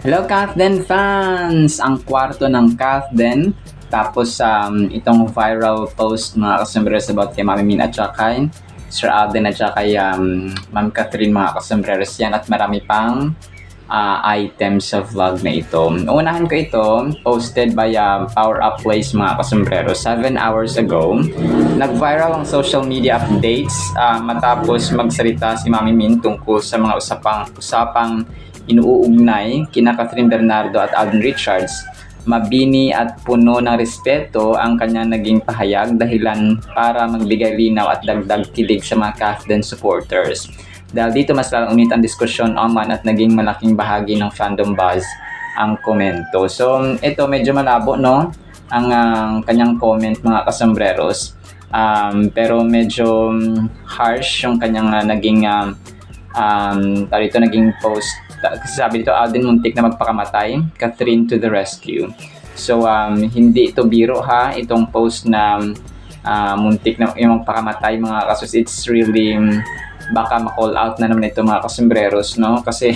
Hello Kathden fans! Ang kwarto ng Kathden. Tapos itong viral post mga kasombreros about kay Mami Min at saka kay Sir Alden at saka kay Ma'am Catherine mga kasombreros yan at marami pang items sa vlog na ito. Unahan ko ito, posted by Power Up Place mga kasombreros 7 hours ago. Nag-viral ang social media updates matapos magsalita si Mami Min tungkol sa mga usapang inuugnay kina Catherine Bernardo at Alden Richards. Mabini at puno ng respeto ang kanyang naging pahayag dahilan para magbigay linaw at dagdag kilig sa mga Kathden supporters. Dahil dito mas lalong umit ang diskusyon online at naging malaking bahagi ng fandom buzz ang komento. So ito medyo malabo no ang kanyang comment mga kasombreros. Pero medyo harsh yung kanyang naging naging post. Kasi sabi dito, Alden muntik na magpakamatay, Catherine to the rescue. So hindi ito biro ha, itong post na muntik na yung magpakamatay mga kasos. It's really baka ma-call out na naman ito mga kasombreros, no? Kasi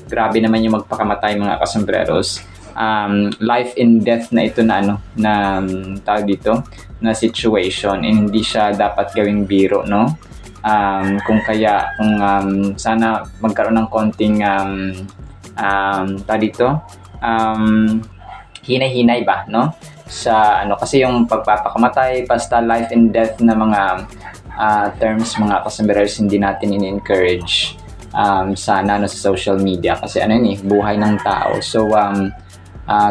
grabe naman yung magpakamatay mga kasombreros. Life and death na ito na na tawag dito na situation, and hindi siya dapat gawing biro, no? Kung sana magkaroon ng konting hinay-hinay ba no sa kasi yung pagpapakamatay basta life and death na mga terms mga kasombreros hindi natin in-encourage sana sa social media kasi buhay ng tao. So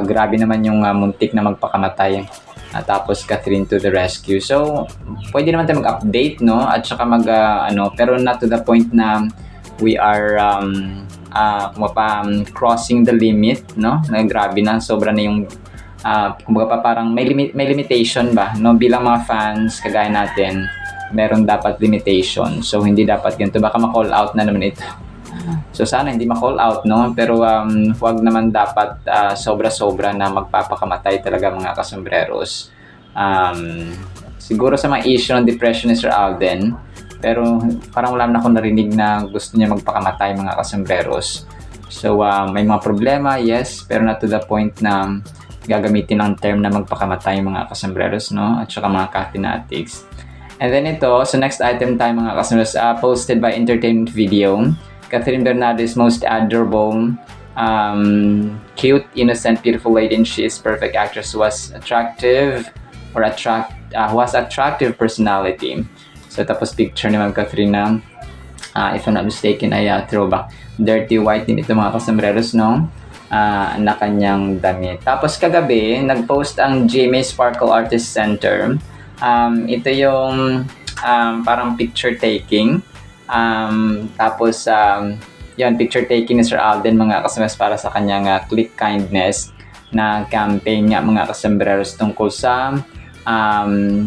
grabe naman yung muntik na magpakamatay. Tapos Catherine to the rescue. So, pwede naman tayo mag-update, no? At saka pero not to the point na we are crossing the limit, no? Na grabe na, sobra na yung kumbaga parang may limitation ba, no? Bilang mga fans kagaya natin, meron dapat limitation. So, hindi dapat ganito. Baka ma-call out na naman ito. So sana hindi ma-call out, no? Pero huwag naman dapat sobra-sobra na magpapakamatay talaga mga kasombreros. Siguro sa mga issue ng depression ni Sir Alden, pero parang wala na akong narinig na gusto niya magpakamatay mga kasombreros. So may mga problema, yes, pero not to the point na gagamitin ang term na magpakamatay mga kasombreros, no? At saka mga Cathenatics. And then ito, so next item tayo mga kasombreros, posted by Entertainment Video. Catherine Bernardo is most adorable, cute, innocent, beautiful lady, and she is perfect actress who has attractive personality. So tapos picture ni Ma'am Catherine na, if I'm not mistaken, ay throwback. Dirty white din ito mga kasombreros, no? Na kanyang damit. Tapos kagabi, nag-post ang GMA Sparkle Artist Center. Ito yung parang picture taking. Tapos yun, picture taking ni Sir Alden mga kasombreros para sa kanyang Click Kindness na campaign nga mga kasombreros tungkol sa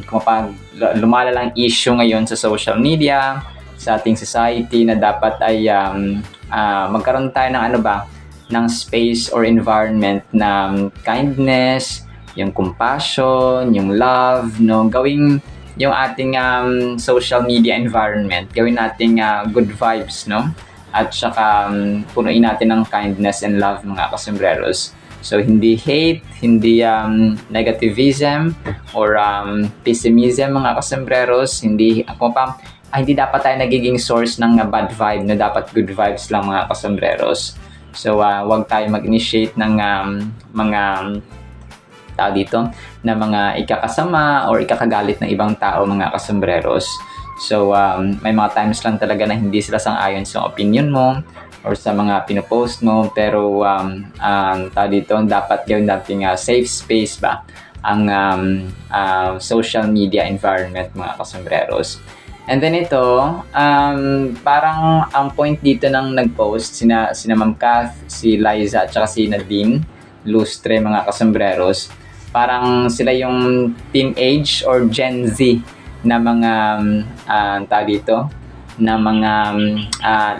kapag lumalalang issue ngayon sa social media, sa ating society na dapat ay magkaroon tayo ng ng space or environment na kindness, yung compassion, yung love, no, gawing yung ating social media environment, gawin nating good vibes, no? At saka punuin natin ng kindness and love mga kasombreros. So hindi hate, hindi negativism or pessimism mga kasombreros, hindi dapat tayo nagiging source ng bad vibe, na dapat good vibes lang mga kasombreros. So wag tayo mag-initiate ng mga na mga ikakasama or ikakagalit ng ibang tao mga kasombreros. So may mga times lang talaga na hindi sila sang-ayon sa opinion mo or sa mga pinopost mo, pero dapat gawin natin safe space ba ang social media environment mga kasombreros. And then ito, parang ang point dito ng nag-post sina Ma'am Kath, si Liza at saka si Nadine Lustre mga kasombreros. Parang sila yung teenage or Gen Z na mga na mga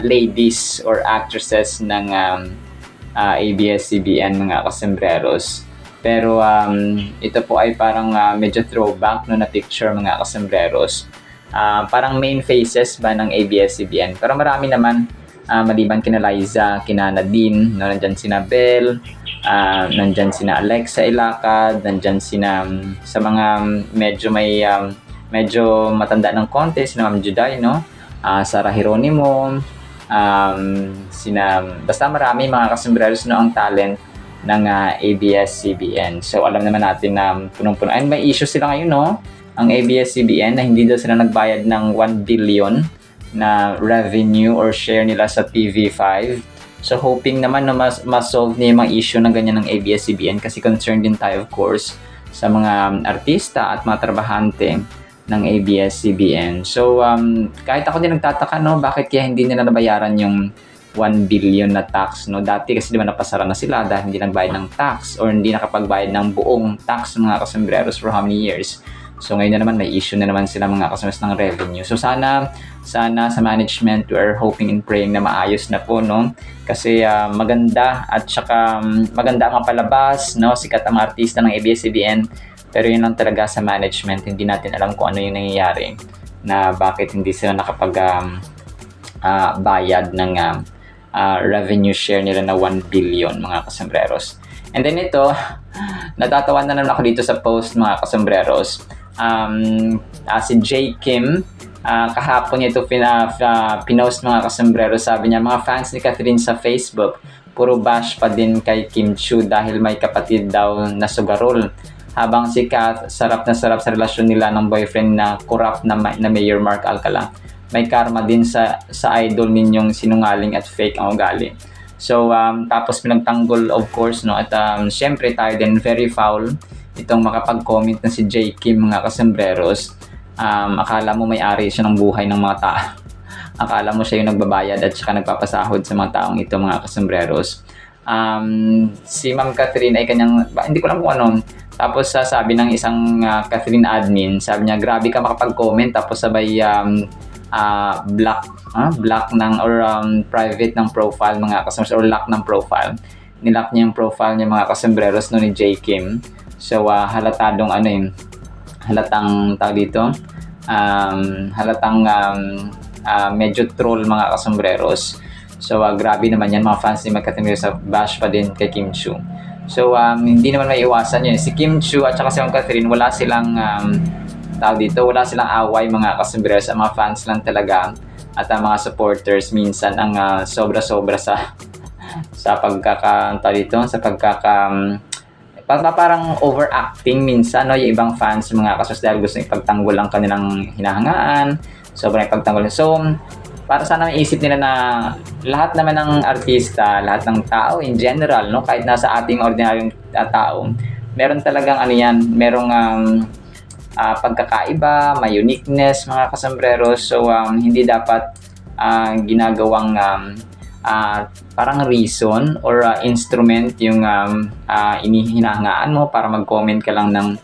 ladies or actresses ng ABS-CBN mga kasombreros. Pero ito po ay parang medyo throwback na picture mga kasombreros. Parang main faces ba ng ABS-CBN. Pero marami naman maliban kina Liza, kina Nadine, no, nandyan sina Belle, nandyan sina Alexa Ilacad, nandyan sina sa mga medyo matanda ng konti, sina Ma'am Juday, no? Sarah Geronimo, basta marami mga kasembreros, no, ang talent ng ABS-CBN. So alam naman natin na punong-puno. And may issue sila ngayon, no? Ang ABS-CBN na hindi daw sila nagbayad ng 1 billion na revenue or share nila sa TV5. So hoping naman na mas-solve niya yung mga issue na ganyan ng ABS-CBN kasi concerned din tayo of course sa mga artista at mga trabahante ng ABS-CBN. So kahit ako din nagtataka, no, bakit kaya hindi nila nabayaran yung 1 billion na tax, no? Dati kasi di ba napasara na sila dahil hindi nagbayad ng tax or hindi nakapagbayad ng buong tax ng mga kasembreros for how many years. So ngayon na naman may issue na naman sila mga kasembreros ng revenue. So sana sa management we are hoping and praying na maayos na po, no? Kasi maganda at saka maganda ang palabas, no? Sikat ang mga artista ng ABS-CBN. Pero yun lang talaga sa management, hindi natin alam kung ano yung nangyayari na bakit hindi sila nakapag bayad ng revenue share nila na 1 billion mga kasembreros. And then ito, natatawa na naman ako dito sa post mga kasembreros. Si J. Kim, kahapon niya ito pinost mga kasembreros. Sabi niya, mga fans ni Catherine sa Facebook, puro bash pa din kay Kim Chiu dahil may kapatid daw na sugarol. Habang si Kat, sarap na sarap sa relasyon nila ng boyfriend na corrupt na Mayor Mark Alcala. May karma din sa idol ninyong sinungaling at fake ang ugali. So, tapos pinagtanggol of course, no, at syempre tayo din very foul itong makapag-comment na si J. Kim mga kasembreros. Akala mo may-ari siya ng buhay ng mga tao. Akala mo siya yung nagbabayad at saka nagpapasahod sa mga taong ito mga kasembreros. Si Ma'am Catherine ay kanyang, hindi ko alam kung ano. Tapos sabi ng isang Catherine admin, sabi niya, grabe ka makapag-comment tapos sabay block ng or private ng profile mga kasembreros or lock ng profile. Nilock niya yung profile niya mga kasembreros no ni J. Kim. So halatadong halatang tawag dito, halatang medyo troll mga kasembreros. So grabe naman yan mga fans ni Catherine sa bash pa din kay Kim Chiu. So hindi naman may iwasan yun. Si Kim Chiu at saka si Catherine wala silang wala silang away mga kasembreros. Ang mga fans lang talaga at ang mga supporters minsan ang sobra-sobra sa parang overacting minsan, no, yung ibang fans mga kasembreros dahil gusto ipagtanggol ang kanilang hinahangaan, sobrang ipagtanggol. So para sana maisip nila na lahat naman ng artista, lahat ng tao in general, no, kahit nasa ating ordinaryong tao, meron talagang merong pagkakaiba, may uniqueness mga kasembreros. So hindi dapat ginagawang parang reason or instrument yung hinahangaan mo para mag-comment ka lang ng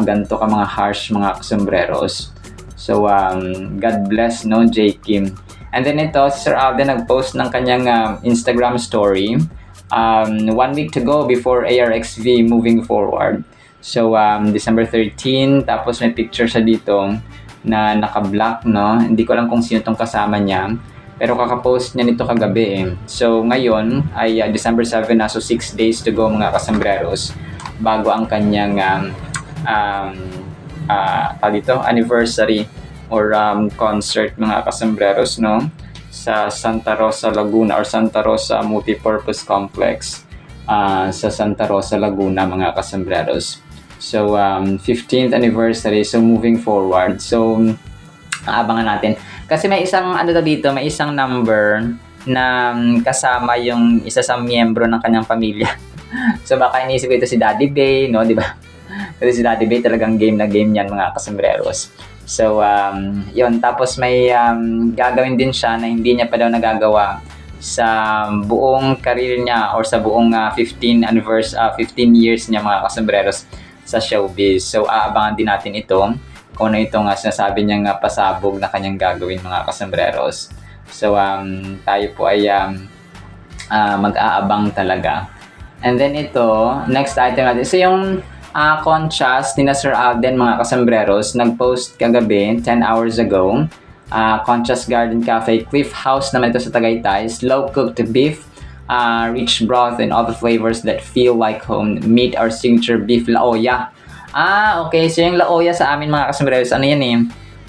ganito ka mga harsh mga kasembreros. So God bless, no, J. Kim. And then ito, si Sir Alden nag-post ng kanyang Instagram story 1 week to go before ARXV moving forward. So December 13, tapos may picture siya dito na naka-black, no? Hindi ko alam kung sino tong kasama niya, pero kaka-post niya nito kagabi. So ngayon ay December 7 na, so 6 days to go mga kasembreros bago ang kanyang anniversary or concert mga kasembreros, no, sa Santa Rosa Laguna or Santa Rosa Multipurpose Complex sa Santa Rosa Laguna mga kasembreros. So 15th anniversary, so moving forward, so abangan natin kasi may isang dito, may isang number na kasama yung isa sa miyembro ng kanyang pamilya. So baka iniisip ko ito si Daddy Bay, no, di ba? Kasi si Daddy Bay talagang game na game yan mga kasembreros. So yun, tapos may gagawin din siya na hindi niya pa daw nagagawa sa buong career niya or sa buong 15 years niya mga kasembreros sa showbiz. So aabangan din natin ito kung ano itong sinasabi niyang pasabog na kanyang gagawin mga kasembreros. So tayo po ay mag-aabang talaga. And then ito, next item natin. So yung Conchas ni Sir Alden mga kasembreros nag-post kagabi 10 hours ago Conscious Garden Cafe, Cliff House naman ito sa Tagaytay, slow cooked beef, rich broth and all the flavors that feel like home. Meet our signature beef laoya. Okay. So yung laoya sa amin mga kasambreros, ano yan eh?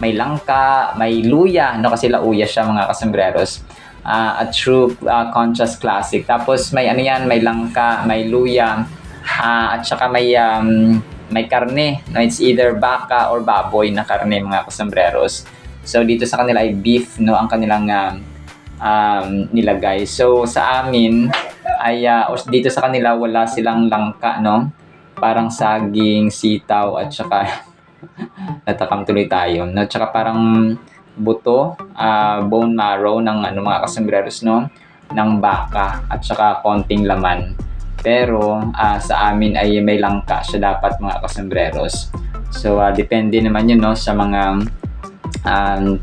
May langka, may luya, no? Kasi lauya siya mga kasambreros. A true conscious classic. Tapos may ano yan, may langka, may luya, at saka may karne. No? It's either baka or baboy na karne mga kasambreros. So dito sa kanila ay beef, no? Ang kanilang nilagay. So sa amin ay dito sa kanila wala silang langka, no? Parang saging, sitaw at saka natakam tuloy tayo, no? Tsaka parang buto, bone marrow ng mga kasambreros, no? Ng baka at saka konting laman. Pero sa amin ay may langka siya dapat mga kasambreros. So depende naman yun, no? Sa mga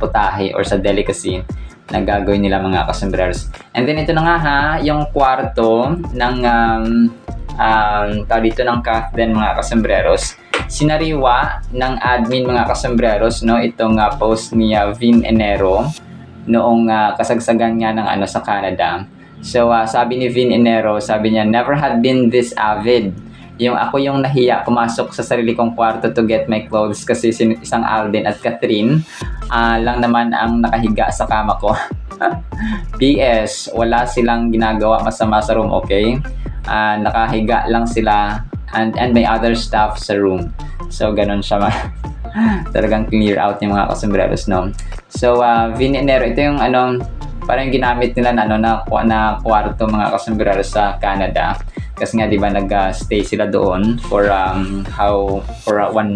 putahe or sa delicacy na gagawin nila mga kasambreros. And then ito na nga yung kwarto ng dito ng Kathleen mga kasambreros. Sinariwa ng admin mga kasambreros, no, itong post ni Vin Enero noong kasagsagan nga ng sa Canada. So sabi ni Vin Enero, sabi niya, never had been this avid. Yung ako yung nahiya pumasok sa sarili kong kwarto to get my clothes kasi isang Alden at Catherine lang naman ang nakahiga sa kama ko. PS, wala silang ginagawa masama sa room, okay? Nakahiga lang sila and may other staff sa room. So ganun siya talagang clear out yung mga kasambreros, no? So Vin Enero, ito yung parang ginamit nila na kwarto mga kasambreros sa Canada. Kasi nga 'di ba nag-stay sila doon for 1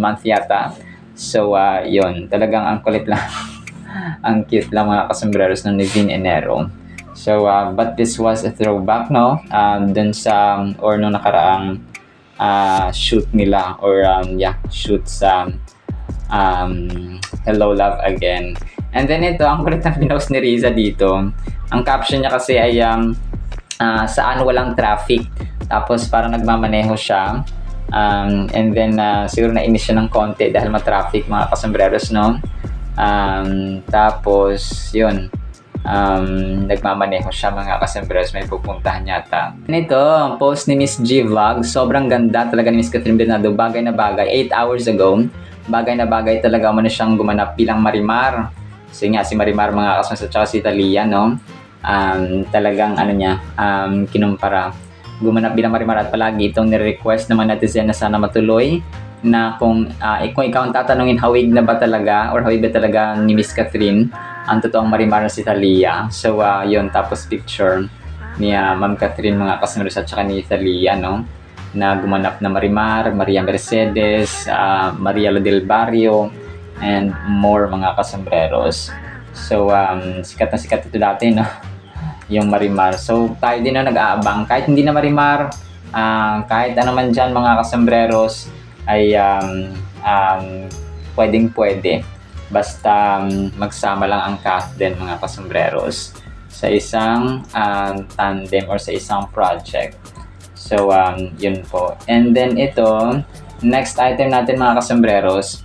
month yata. So yun, talagang ang kulit lang. Ang cute lang mga kasambreros ng ni Vin Enero. So but this was a throwback, no? Dun sa or nung nakaraang shoot nila or shoot sa Hello Love Again. And then ito, ang kulit ng pinost ni Riza dito. Ang caption niya kasi ay saan walang traffic. Tapos parang nagmamaneho siya. And then siguro nainis siya ng konti dahil ma-traffic mga kasambreros, no? Tapos yun, nagmamaneho siya mga kasambreros, may pupuntahan yata. Ito, ang post ni Miss G Vlog, sobrang ganda talaga ni Miss Catherine Bernardo, bagay na bagay, 8 hours ago, bagay na bagay talaga mo na siyang gumanap bilang Marimar. Kasi nga si Marimar mga kasambreros at saka si Talia, no? Talagang kinumpara, gumanap bilang Marimar at palagi itong nire-request naman natin na sana matuloy na kung ikaw ang tatanungin, hawig na ba talaga or hawig ba talaga ni Miss Catherine ang totoong Marimar na si Talia. So yun, tapos picture ni Ma'am Catherine mga kasambreros at saka ni Talia, no, na gumanap na Marimar, Maria Mercedes, Maria Lo del Barrio and more mga kasambreros. So sikat na sikat ito dati, no, yung Marimar. So tayo din na nag-aabang kahit hindi na Marimar, kahit ano man dyan mga kasambreros ay pwedeng-pwede basta magsama lang ang cast din mga kasambreros sa isang tandem or sa isang project. So yun po. And then ito, next item natin mga kasambreros,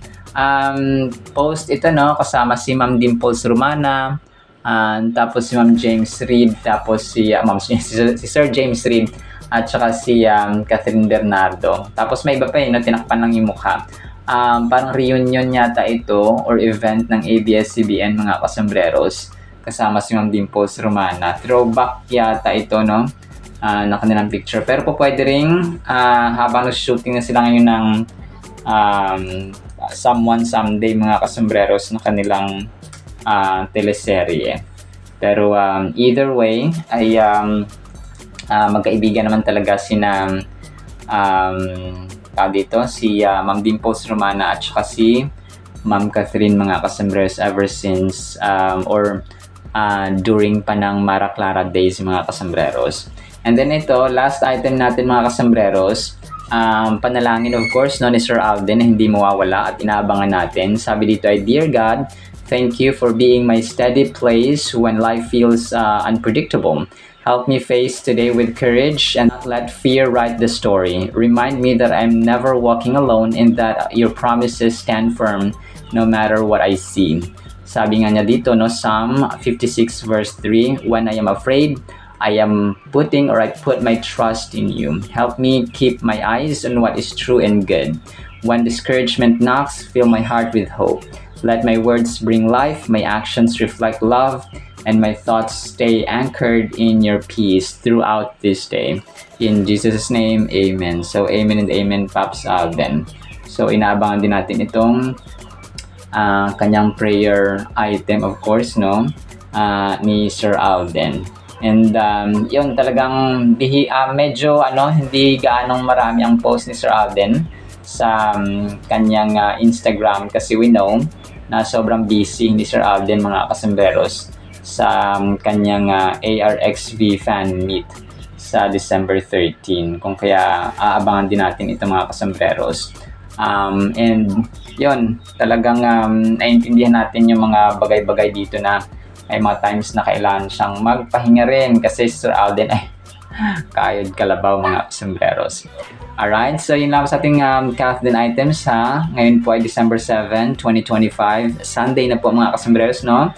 post ito, no, kasama si Ma'am Dimples Romana, tapos si Ma'am James Reid, tapos si Sir James Reid at saka si Catherine Bernardo. Tapos may iba pa no, tinakpan lang yung mukha. Parang reunion yata ito or event ng ABS-CBN mga kasambreros kasama si Ma'am Dimples Romana. Throwback yata ito, no, na kanilang picture. Pero po pwede rin habang shooting na sila ngayon ng Someone Someday mga kasambreros na kanilang teleserye. Pero either way ay magkaibigan naman talaga sina si Ma'am Dimples Romana at saka si Ma'am Catherine mga kasambreros ever since during pa ng Mara Clara days mga kasambreros. And then ito, last item natin mga kasambreros, panalangin of course, no, ni Sir Alden na hindi mawawala at inaabangan natin. Sabi dito ay, Dear God, thank you for being my steady place when life feels unpredictable. Help me face today with courage and not let fear write the story. Remind me that I'm never walking alone and that your promises stand firm no matter what I see. Sabi nga niya dito, no, Psalm 56 verse 3, when I am afraid, I am putting or I put my trust in you. Help me keep my eyes on what is true and good. When discouragement knocks, fill my heart with hope. Let my words bring life, my actions reflect love, and my thoughts stay anchored in your peace throughout this day. In Jesus' name, Amen. So, Amen and Amen, Pops Alden. So, inaabangan din natin itong kanyang prayer item, of course, no, ni Sir Alden. And yun talagang medyo hindi gaanong marami ang post ni Sir Alden sa kanyang Instagram kasi we know na sobrang busy ni Sir Alden, mga kasomberos, sa kanyang ARXV fan meet sa December 13. Kung kaya aabangan din natin ito, mga kasomberos. And yun, talagang naiintindihan natin yung mga bagay-bagay dito na may mga times na kailangan siyang magpahinga rin kasi Sir Alden ay kayod kalabaw, mga sombreros. Alright, so yun lang sa ating Kathleen items ha. Ngayon po ay December 7, 2025. Sunday na po, mga kasombreros, no?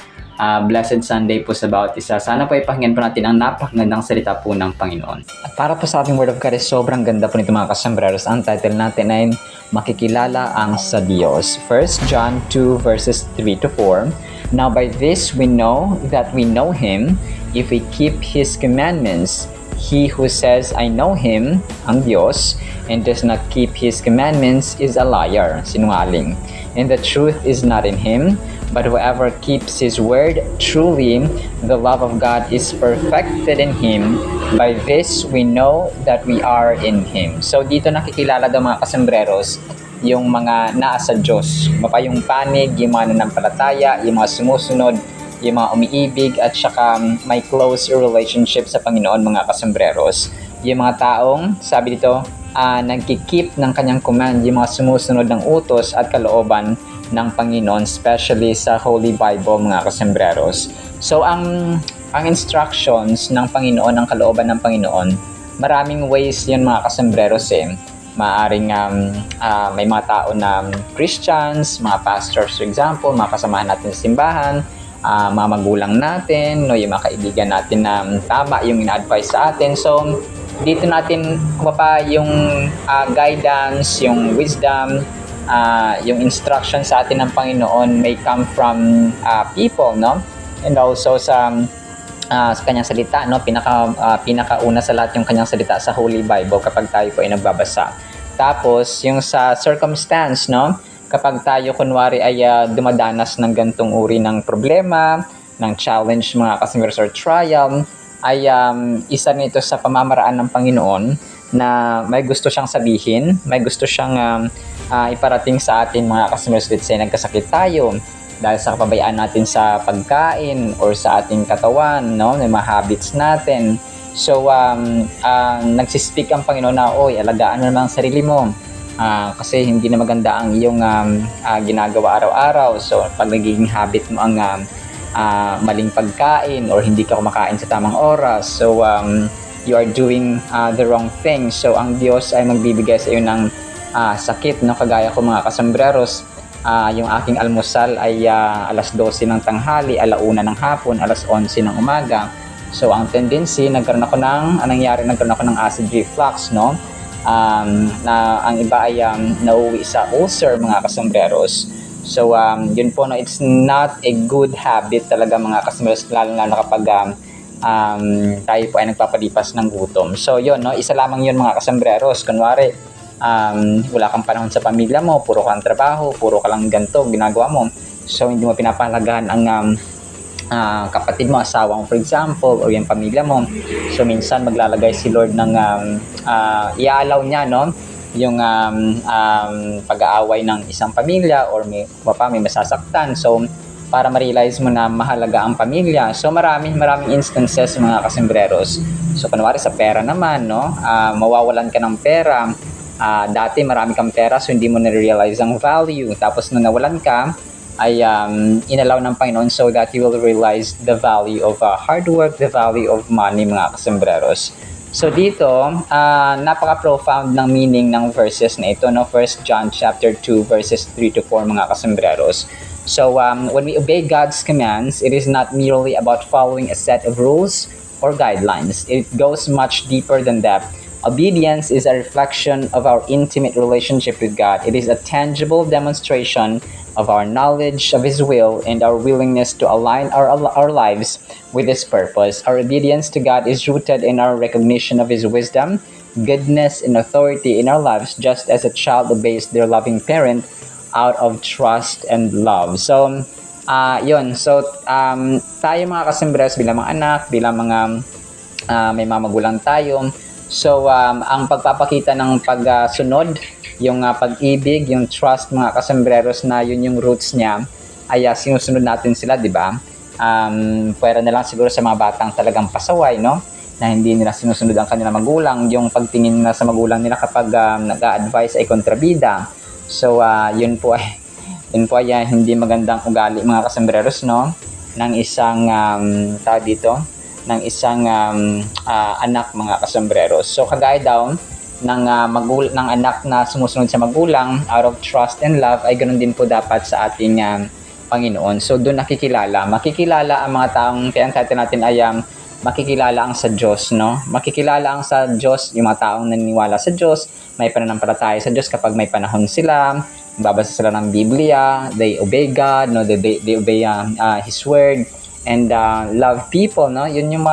Blessed Sunday po sa bawat isa. Sana po ipakinggan po natin ang napakagandang salita po ng Panginoon. At para po sa ating Word of God, sobrang ganda po nito, mga kasombreros. Ang title natin ay Makikilala ang sa Diyos. 1 John 2 verses 3 to 4. Now by this we know that we know Him, if we keep His commandments. He who says, I know Him, ang Diyos, and does not keep His commandments is a liar, sinungaling. And the truth is not in him, but whoever keeps His word, truly the love of God is perfected in him. By this we know that we are in Him. So dito nakikilala daw, mga kasombreros, yung mga nasa Diyos. Yung panig, yung mga nanampalataya, yung mga sumusunod, yung mga umiibig, at saka may close relationship sa Panginoon, mga kasombreros. Yung mga taong, sabi dito, nagkikip ng kanyang command, yung mga sumusunod ng utos at kalooban ng Panginoon, especially sa Holy Bible, mga kasombreros. So, ang instructions ng Panginoon, ang kalooban ng Panginoon, maraming ways yun, mga kasombreros Maaring may mga tao na Christians, mga pastors, for example, mga kasamahan natin sa simbahan, mga magulang natin, no, yung mga kaibigan natin na tama yung ina-advise sa atin. So, dito natin kumapa yung guidance, yung wisdom, yung instruction sa atin ng Panginoon may come from people, no? And also sa kanyang salita, no, pinakauna sa lahat yung kanyang salita sa Holy Bible kapag tayo po ay nagbabasa. Tapos yung sa circumstance, no, kapag tayo kunwari ay dumadanas ng gantong uri ng problema, ng challenge, mga kasombreros, or trial, ay isa nito sa pamamaraan ng Panginoon na may gusto siyang sabihin, may gusto siyang iparating sa atin, mga kasombreros. Let's say nagkasakit tayo dahil sa kapabayaan natin sa pagkain or sa ating katawan, no, may mga habits natin. So, nagsispeak ang Panginoon na, oy, alagaan mo naman ang sarili mo. Kasi hindi na maganda ang iyong ginagawa araw-araw. So, pag nagiging habit mo ang maling pagkain or hindi ka kumakain sa tamang oras, so, you are doing the wrong thing. So, ang Diyos ay magbibigay sa iyo ng sakit, no, kagaya ko, mga kasombreros. Yung aking almusal ay alas 12 ng tanghali, alauna ng hapon, alas 11 ng umaga. So, ang tendency, nagkaroon ako ng acid reflux, no? Na ang iba ay nauwi sa ulcer, mga kasombreros. So, yun po, no, it's not a good habit talaga, mga kasombreros, lalo na kapag tayo po ay nagpapalipas ng gutom. So, yun, no, isa lamang yun, mga kasombreros. Kunwari, wala kang panahon sa pamilya mo, puro kang trabaho, puro ka lang ganito ginagawa mo, so hindi mo pinapahalagahan ang kapatid mo, asawa mo, for example, or yung pamilya mo. So minsan maglalagay si Lord ng iaalaw niya, no, yung pag-aaway ng isang pamilya, or may masasaktan, so para ma-realize mo na mahalaga ang pamilya. So maraming instances, mga kasombreros. So kunwari sa pera naman, no, mawawalan ka ng pera. Dati marami kang pera, so hindi mo na-realize ang value. Tapos nung nawalan ka, ay inalaw ng Panginoon so that you will realize the value of hard work, the value of money, mga kasombreros. So dito, napaka-profound ng meaning ng verses na ito, no? 1 John chapter 2 verses 3 to 4, mga kasombreros. So when we obey God's commands, it is not merely about following a set of rules or guidelines. It goes much deeper than that. Obedience is a reflection of our intimate relationship with God. It is a tangible demonstration of our knowledge of His will and our willingness to align our lives with His purpose. Our obedience to God is rooted in our recognition of His wisdom, goodness, and authority in our lives, just as a child obeys their loving parent out of trust and love. So, yun. So, tayo mga kasembres, bilang mga anak, bilang mga may mga magulang tayo. So, ang pagpapakita ng pagsunod, yung pag-ibig, yung trust mga kasembreros na yun yung roots niya, ay sinusunod natin sila, di ba? Pwera na lang siguro sa mga batang talagang pasaway, no? Na hindi nila sinusunod ang kanilang magulang, yung pagtingin nila sa magulang nila kapag nag-a-advise ay kontrabida. So, yun po ay hindi magandang ugali mga kasembreros, no? Ng isang tawag dito, ng isang anak mga kasembreros. So, kagaya daw ng ng anak na sumusunod sa magulang out of trust and love, ay ganoon din po dapat sa ating Panginoon. So, doon makikilala ang mga taong pinag-title natin ay makikilala ang sa Diyos, no? Makikilala ang sa Diyos, yung mga taong naniniwala sa Diyos, may pananampalataya sa Diyos kapag may panahon sila, babasa sila ng Biblia, they obey God, no? They obey His Word, and love people, no? Yun yung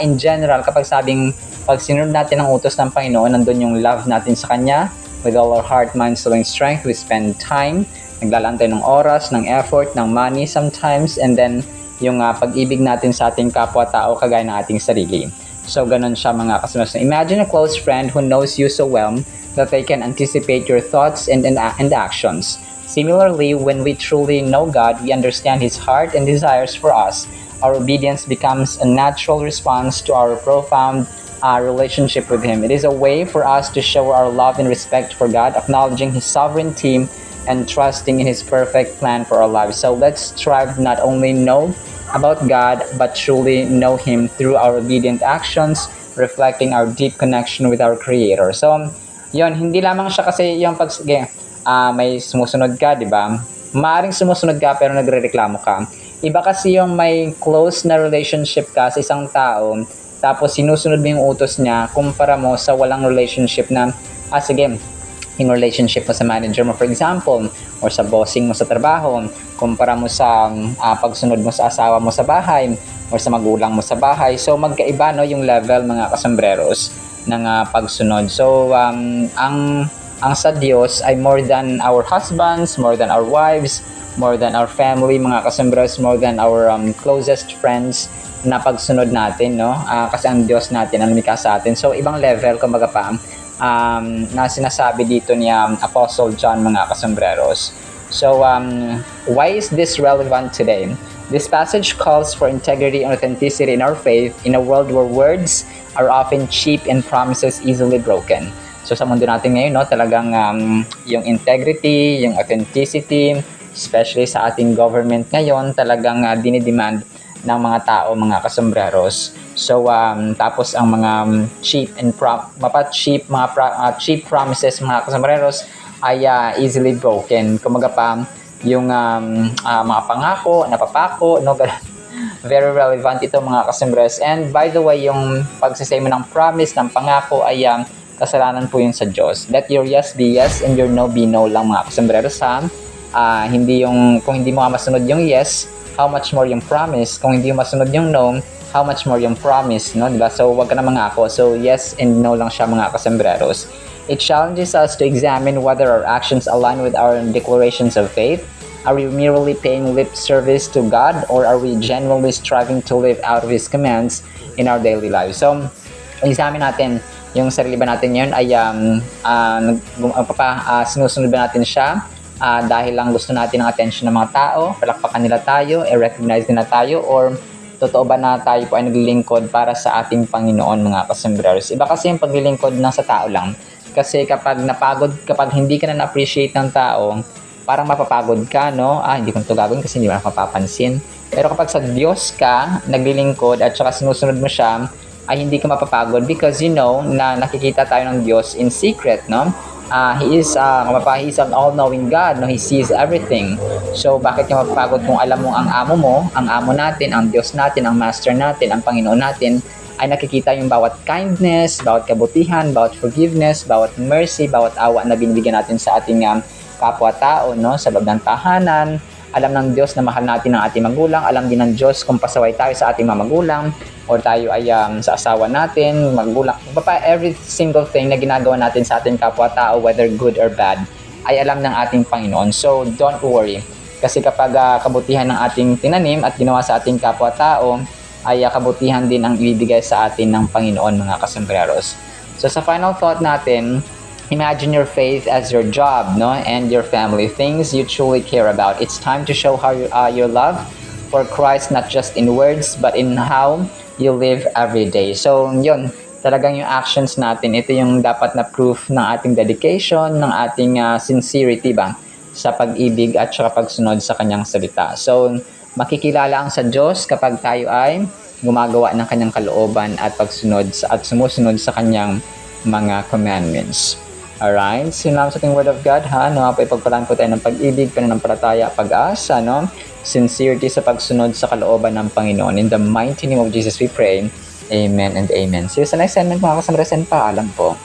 in general, kapag sabing pag sinunod natin ang utos ng Panginoon, nandun yung love natin sa Kanya, with all our heart, mind, soul, and strength. We spend time, naglalaan tayo ng oras, ng effort, ng money sometimes, and then yung pag-ibig natin sa ating kapwa-tao kagaya ng ating sarili. So, ganun siya mga kasunod. Imagine a close friend who knows you so well that they can anticipate your thoughts and actions. Similarly, when we truly know God, we understand His heart and desires for us. Our obedience becomes a natural response to our profound relationship with Him. It is a way for us to show our love and respect for God, acknowledging His sovereignty and trusting in His perfect plan for our lives. So let's strive not only know about God, but truly know Him through our obedient actions, reflecting our deep connection with our Creator. So, yun, hindi lamang siya kasi yung may sumusunod ka, di ba? Maaring sumusunod ka pero nagrereklamo ka. Iba kasi yung may close na relationship ka sa isang tao, tapos sinusunod mo yung utos niya, kumpara mo sa walang relationship na, sige, in relationship mo sa manager mo, for example, or sa bossing mo sa trabaho, kumpara mo sa pagsunod mo sa asawa mo sa bahay, or sa magulang mo sa bahay. So, magkaiba, no, yung level, mga kasembreros, ng pagsunod. So, ang sa Diyos ay more than our husbands, more than our wives, more than our family, mga kasembreros, more than our closest friends na pagsunod natin, no? Kasi ang Diyos natin ang lumikha sa atin. So, ibang level, kumbaga pa, na sinasabi dito ni Apostle John, mga kasembreros. So, why is this relevant today? This passage calls for integrity and authenticity in our faith in a world where words are often cheap and promises easily broken. So, sa mundo natin ngayon, no, talagang yung integrity, yung authenticity, especially sa ating government ngayon, talagang dinidemand ng mga tao, mga kasembreros. So, tapos ang mga cheap promises, mga kasembreros, ay easily broken. Kumaga pa, yung mga pangako, napapako, no, very relevant ito, mga kasembreros. And by the way, yung pagsasay mo ng promise, ng pangako, ay kasalanan po yun sa Diyos. Let your yes be yes and your no be no lang, mga kasembreros, ha? Kung hindi mo masunod yung yes, how much more yung promise? Kung hindi mo masunod yung no, how much more yung promise, no? Diba? So, wag ka na mangako. So, yes and no lang siya, mga kasembreros. It challenges us to examine whether our actions align with our declarations of faith. Are we merely paying lip service to God, or are we genuinely striving to live out of His commands in our daily lives? So, examine natin yung sarili ba natin yun ay sinusunod ba natin siya dahil lang gusto natin ang attention ng mga tao, palakpakan nila tayo, recognize nila tayo, or totoo ba na tayo po ay naglilingkod para sa ating Panginoon, mga kasembreros? Iba kasi yung paglilingkod ng sa tao lang. Kasi kapag hindi ka na na-appreciate ng tao, parang mapapagod ka, no? Hindi ko ito gagawin kasi hindi mo mapapansin. Pero kapag sa Diyos ka naglilingkod at saka sinusunod mo siya, ay hindi ka mapapagod because you know na nakikita tayo ng Diyos in secret, no? He is He's an all-knowing God, no? He sees everything. So bakit ka mapapagod kung alam mo ang amo mo, ang amo natin, ang Diyos natin, ang master natin, ang Panginoon natin ay nakikita yung bawat kindness, bawat kabutihan, bawat forgiveness, bawat mercy, bawat awa na binibigyan natin sa ating kapwa-tao, no? Sa loob ng tahanan. Alam ng Diyos na mahal natin ang ating magulang. Alam din ng Diyos kung pasaway tayo sa ating mga magulang or tayo ay sa asawa natin, magulang. Every single thing na ginagawa natin sa ating kapwa-tao, whether good or bad, ay alam ng ating Panginoon. So, don't worry. Kasi kapag kabutihan ng ating tinanim at ginawa sa ating kapwa-tao, ay kabutihan din ang ibibigay sa atin ng Panginoon, mga kasambreros. So, sa final thought natin, imagine your faith as your job, no, and your family, things you truly care about. It's time to show how your love for Christ, not just in words, but in how you live every day. So, yun, talagang yung actions natin, ito yung dapat na proof ng ating dedication, ng ating sincerity ba, sa pag-ibig at saka pagsunod sa kanyang salita. So, makikilala ang sa Diyos kapag tayo ay gumagawa ng kanyang kalooban at pagsunod at sumusunod sa kanyang mga commandments. Alright, sinama sa ating Word of God, ha? No, ipagpalaan po tayo ng pag-ibig, pananampalataya, pag-asa, no? Sincerity sa pagsunod sa kalooban ng Panginoon. In the mighty name of Jesus we pray. Amen and amen. See you sa next segment, mga kasamaras, and paalam po.